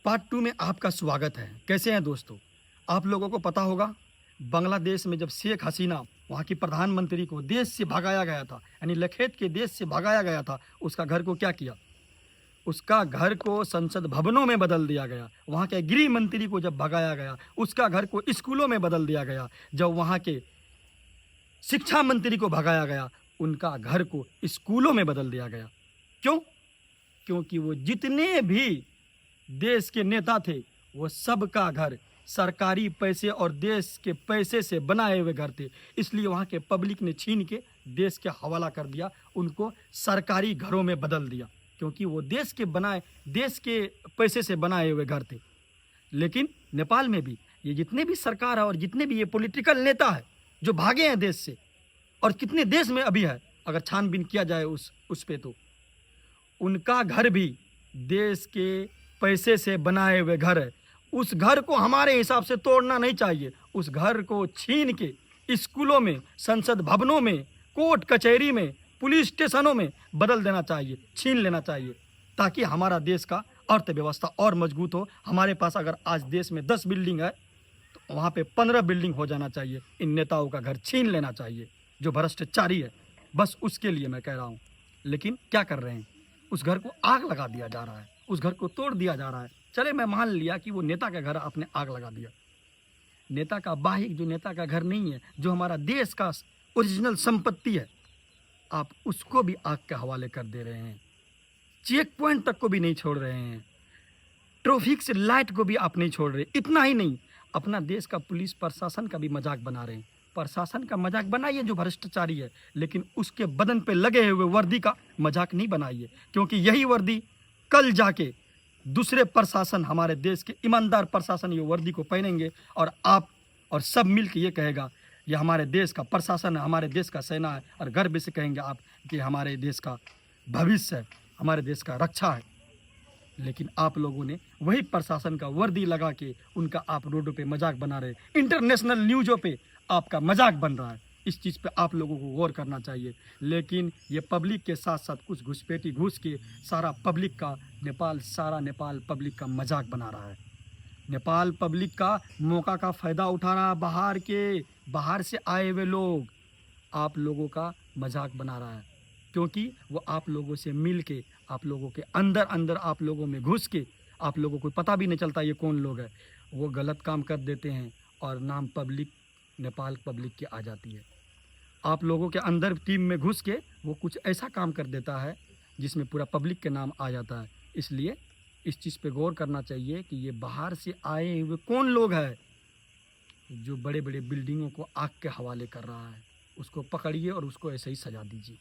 Part 2 में आपका स्वागत है। कैसे हैं दोस्तों? आप लोगों को पता होगा, बांग्लादेश में जब शेख हसीना वहाँ की प्रधानमंत्री को देश से भगाया गया था, यानी लखेत के देश से भगाया गया था, उसका घर को क्या किया? उसका घर को संसद भवनों में बदल दिया गया। वहाँ के गृह मंत्री को जब भगाया गया, उसका घर को स्कूलों में बदल दिया गया। जब वहाँ के शिक्षा मंत्री को भगाया गया, उनका घर को स्कूलों में बदल दिया गया। क्यों? क्योंकि वो जितने भी देश के नेता थे, वो सबका घर सरकारी पैसे और देश के पैसे से बनाए हुए घर थे। इसलिए वहाँ के पब्लिक ने छीन के देश के हवाला कर दिया, उनको सरकारी घरों में बदल दिया, क्योंकि वो देश के पैसे से बनाए हुए घर थे। लेकिन नेपाल में भी ये जितने भी सरकार है और जितने भी ये पॉलिटिकल नेता है जो भागे हैं देश से, और कितने देश में अभी है, अगर छानबीन किया जाए उस पे, तो उनका घर भी देश के पैसे से बनाए हुए घर है। उस घर को हमारे हिसाब से तोड़ना नहीं चाहिए। उस घर को छीन के स्कूलों में, संसद भवनों में, कोर्ट कचहरी में, पुलिस स्टेशनों में बदल देना चाहिए, छीन लेना चाहिए, ताकि हमारा देश का अर्थव्यवस्था और मजबूत हो। हमारे पास अगर आज देश में 10 बिल्डिंग है, तो वहाँ पे 15 बिल्डिंग हो जाना चाहिए। इन नेताओं का घर छीन लेना चाहिए जो भ्रष्टाचारी है। बस उसके लिए मैं कह रहा हूँ। लेकिन क्या कर रहे हैं? उस घर को आग लगा दिया जा रहा है, उस घर को तोड़ दिया जा रहा है। चले, मैं मान लिया कि वो नेता का घर आपने आग लगा दिया। नेता का बाहिक जो नेता का घर नहीं है, जो हमारा देश का ओरिजिनल संपत्ति है, आप उसको भी आग के हवाले कर दे रहे हैं। चेक पॉइंट तक को भी नहीं छोड़ रहे हैं, ट्रैफिक से लाइट को भी आप नहीं छोड़ रहे। इतना ही नहीं, अपना देश का पुलिस प्रशासन का भी मजाक बना रहे हैं। प्रशासन का मजाक बनाइए जो भ्रष्टाचारी है, लेकिन उसके बदन पे लगे हुए वर्दी का मजाक नहीं बनाइए, क्योंकि यही वर्दी कल जाके दूसरे प्रशासन, हमारे देश के ईमानदार प्रशासन ये वर्दी को पहनेंगे, और आप और सब मिल के ये कहेगा ये हमारे देश का प्रशासन है, हमारे देश का सेना है, और गर्व से कहेंगे आप कि हमारे देश का भविष्य है, हमारे देश का रक्षा है। लेकिन आप लोगों ने वही प्रशासन का वर्दी लगा के उनका आप रोडों पे मजाक बना रहे, इंटरनेशनल न्यूज़ों पे आपका मजाक बन रहा है। इस चीज़ पे आप लोगों को गौर करना चाहिए। लेकिन ये पब्लिक के साथ साथ कुछ घुसपैठी घुस के सारा नेपाल पब्लिक का मजाक बना रहा है। नेपाल पब्लिक का मौका का फ़ायदा उठा रहा है। बाहर से आए हुए लोग आप लोगों का मजाक बना रहा है, क्योंकि वो आप लोगों से मिल के, आप लोगों के अंदर आप लोगों में घुस के, आप लोगों को पता भी नहीं चलता ये कौन लोग है, वो गलत काम कर देते हैं और नाम पब्लिक, नेपाल पब्लिक की आ जाती है। आप लोगों के अंदर टीम में घुस के वो कुछ ऐसा काम कर देता है जिसमें पूरा पब्लिक के नाम आ जाता है। इसलिए इस चीज़ पे गौर करना चाहिए कि ये बाहर से आए हुए कौन लोग हैं जो बड़े बड़े बिल्डिंगों को आग के हवाले कर रहा है। उसको पकड़िए और उसको ऐसे ही सजा दीजिए।